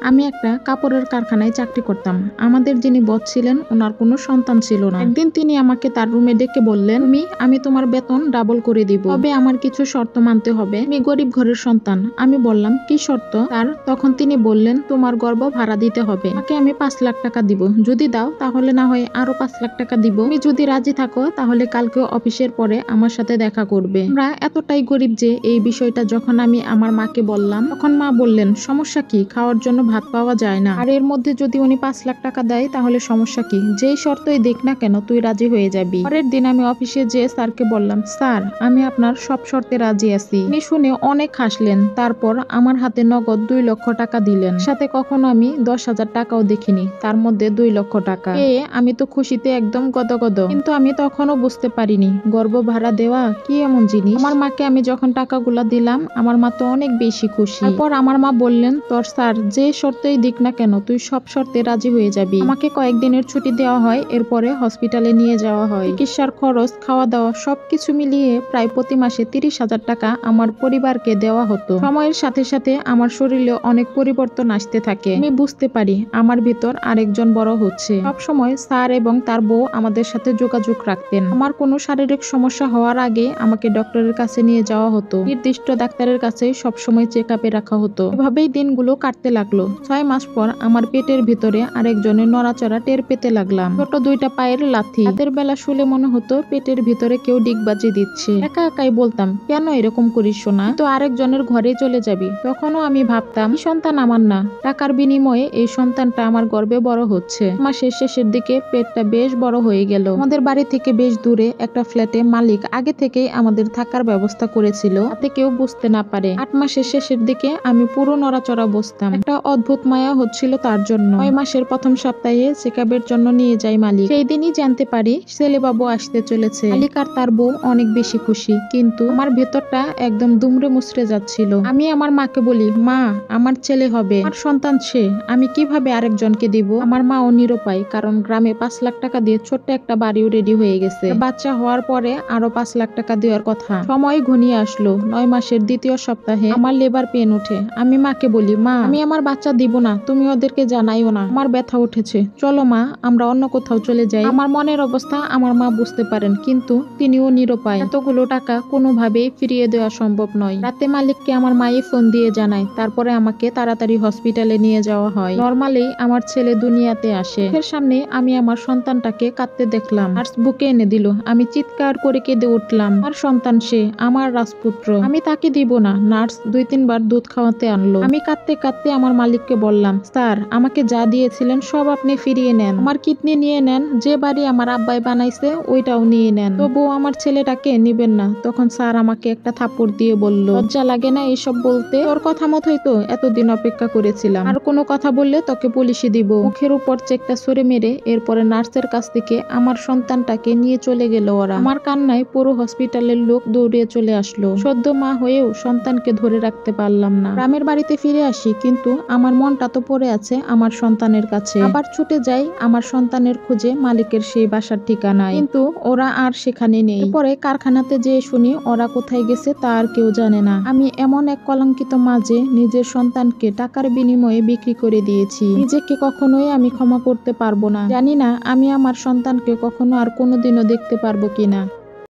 আমি একটা কাপড়ের কারখানায় চাকরি করতাম। আমাদের যিনি বস ছিলেন ওনার কোনো সন্তান ছিল না। একদিন তিনি আমাকে তার রুমে ডেকে বললেন, আমি তোমার বেতন ডাবল করে দিব, তবে আমার কিছু শর্ত মানতে হবে। আমি গরিব ঘরের সন্তান। আমি বললাম, কি শর্ত? তখন তিনি বললেন, তোমার গর্ভ ভাড়া দিতে হবে। আমাকে আমি 5 লাখ টাকা দিব, যদি দাও তাহলে না হয় আরো 5 লাখ টাকা দিব। তুমি যদি রাজি থাকো তাহলে কালকে অফিসের পরে আমার সাথে দেখা করবে। আমরা এতটাই গরিব যে এই বিষয়টা যখন আমি আমার মাকে বললাম, তখন মা বললেন, সমস্যা কি, খাওয়ার জন্য ভাত পাওয়া যায় না, আর এর মধ্যে যদি উনি 5 লাখ টাকা দেয় তাহলে সমস্যা কি, যেই শর্তই দেখ না কেন তুই রাজি হয়ে যাবি। পরের দিন আমি অফিসে যেয়ে স্যারকে বললাম, স্যার আমি আপনার সব শর্তে রাজি আছি। উনি শুনে অনেক হাসলেন, তারপর আমার হাতে নগদ 2 লক্ষ টাকা দিলেন। সাথে কখনো আমি 10,000 টাকাও দেখিনি, তার মধ্যে 2 লক্ষ টাকা পেয়ে আমি তো খুশিতে একদম গদগদ। কিন্তু আমি তখনও বুঝতে পারিনি গর্ভ ভাড়া দেওয়া কি এমন জিনিস। আমার মাকে আমি যখন টাকাগুলা দিলাম, আমার মা তো অনেক বেশি খুশি। তারপর আমার মা বললেন, তোর স্যার যে শর্তেই দিক না কেন তুই সব শর্তে রাজি হয়ে যাবি। আমাকে কয়েকদিনের ছুটি দেওয়া হয়, এরপরে হসপিটালে নিয়ে যাওয়া হয়। চিকিৎসার খরচ, খাওয়া দাওয়া সবকিছু মিলিয়ে প্রায় প্রতি মাসে 30,000 টাকা আমার পরিবারকে দেওয়া হতো। সময়ের সাথে সাথে আমার শরীরে অনেক পরিবর্তন আসতে থাকে। আমি বুঝতে পারি আমার ভিতর আরেকজন বড় হচ্ছে। সবসময় স্যার এবং তার বউ আমাদের সাথে যোগাযোগ রাখতেন। আমার কোনো শারীরিক সমস্যা হওয়ার আগে আমাকে ডক্টরের কাছে নিয়ে যাওয়া হতো। নির্দিষ্ট ডাক্তারের কাছে সবসময় চেক আপে রাখা হতো। এভাবেই দিনগুলো কাটতে লাগলো। 6 মাস পর আমার পেটের ভিতরে আরেকজনের নড়াচড়া টের পেতে লাগলাম। ছোট 2টা পায়ের লাথি। রাতের বেলা শুলে মনে হতো পেটের ভিতরে কেউ ডিগবাজি দিচ্ছে। একা একাই বলতাম, কেন এরকম করিস না, তো আরেকজনের ঘরে চলে যাবি। তখনও আমি ভাবতাম, এই সন্তান আমার না, টাকার বিনিময়ে এই সন্তানটা আমার গর্বে বড় হচ্ছে। মাসের শেষের দিকে পেটটা বেশ বড় হয়ে গেল। আমাদের বাড়ি থেকে বেশ দূরে একটা ফ্ল্যাটে মালিক আগে থেকেই আমাদের থাকার ব্যবস্থা করেছিল, যাতে কেউ বুঝতে না পারে। 8 মাসের শেষের দিকে আমি পুরো নড়াচড়া বসতাম। একটা অদ্ভুত মায়া হচ্ছিল তার জন্য। 9 মাসের প্রথম সপ্তাহে চেকআপের জন্য নিয়ে যায় মালিক। সেই দিনই জানতে পারি ছেলে বাবু আসতে চলেছে। মালিক আর তার বউ অনেক বেশি খুশি, কিন্তু আমার ভেতরটা একদম দুমড়ে মুচড়ে যাচ্ছিল। আমি আমার মাকে বলি, মা আমার ছেলে হবে, আমার সন্তান সে, আমি কিভাবে আরেকজনকে দিব। আমার মাও নিরুপায়, কারণ গ্রামে 5 লাখ টাকা দিয়ে ছোট্ট একটা বাড়িও রেডি হয়ে গেছে। বাচ্চা হওয়ার পরে আরো 5 লাখ টাকা দেওয়ার কথা। সময় ঘনিয়ে আসলো। 9 মাসের দ্বিতীয় সপ্তাহে আমার লেবার পেন ওঠে। আমি মাকে বলি, মা আমি আমার বাচ্চা দিব না, তুমি ওদেরকে জানাইও না, আমার ব্যথা উঠেছে, চলো মা আমরা অন্য কোথাও চলে যাই। আমার মনের অবস্থা আমার মা বুঝতে পারেন, কিন্তু তিনিও নিরুপায়। এতগুলো টাকা কোনোভাবেই ফিরিয়ে দেওয়া সম্ভব নয়। রাতে মালিককে আমার মায়ে ফোন দিয়ে জানায়, তারপরে আমাকে তাড়াতাড়ি হসপিটালে নিয়ে যাওয়া হয়। নরমালি আমার ছেলে দুনিয়াতে আসে। চোখের সামনে আমি আমার সন্তানটাকে কাঁদতে দেখলাম। নার্স বুকে এনে দিল। আমি চিৎকার করে কেঁদে উঠলাম, আমার সন্তান সে, আমার রাজপুত্র, আমি তাকে দিব না। নার্স 2-3 বার দুধ খাওয়াতে আনলো। আমি কাঁদতে কাঁদতে আমার মালিককে বললাম, স্যার আমাকে যা দিয়েছিলেন সব আপনি ফিরিয়ে নেন, আমার কিডনি নিয়ে নেন, যে বাড়ি আমার আব্বাই বানাইছে ওইটাও নিয়ে নেন, তবুও আমার ছেলেটাকে নিবেন না। তখন স্যার আমাকে একটা থাপ্পড় দিয়ে বলল, লজ্জা লাগে না এসব বলতে? তোর কথা মতোই তো এতদিন অপেক্ষা করেছিলাম, আর কোনো কথা বললে তোকে পুলিশে দিব। মুখের উপর চেকটা সরে মেরে এরপরে নার্সের কাছ থেকে আমার সন্তানটাকে নিয়ে চলে গেল ওরা। আমার কান্নায় পুরো হসপিটালের লোক দৌড়িয়ে চলে আসলো। সদ্য মা হয়েও সন্তানকে ধরে রাখতে পারলাম না। গ্রামের বাড়িতে ফিরে আসি, কিন্তু আমার মনটা তো পড়ে আছে আমার সন্তানের কাছে। আবার ছুটে যাই আমার সন্তানের খোঁজে মালিকের সেই বাসার ঠিকানায়, কিন্তু ওরা আর সেখানে নেই। পরে কারখানাতে যেয়ে শুনি ওরা কোথায় গেছে তা আর কেউ জানে না। আমি এমন এক কলঙ্কিত মা যে নিজের সন্তানকে টাকার বিনিময়ে বিক্রি করে দিয়েছি। নিজেকে কখনোই আমি ক্ষমা করতে পারবো না। জানি না আমি আমার সন্তানকে কখনো আর কোনোদিনও দেখতে পারবো কিনা।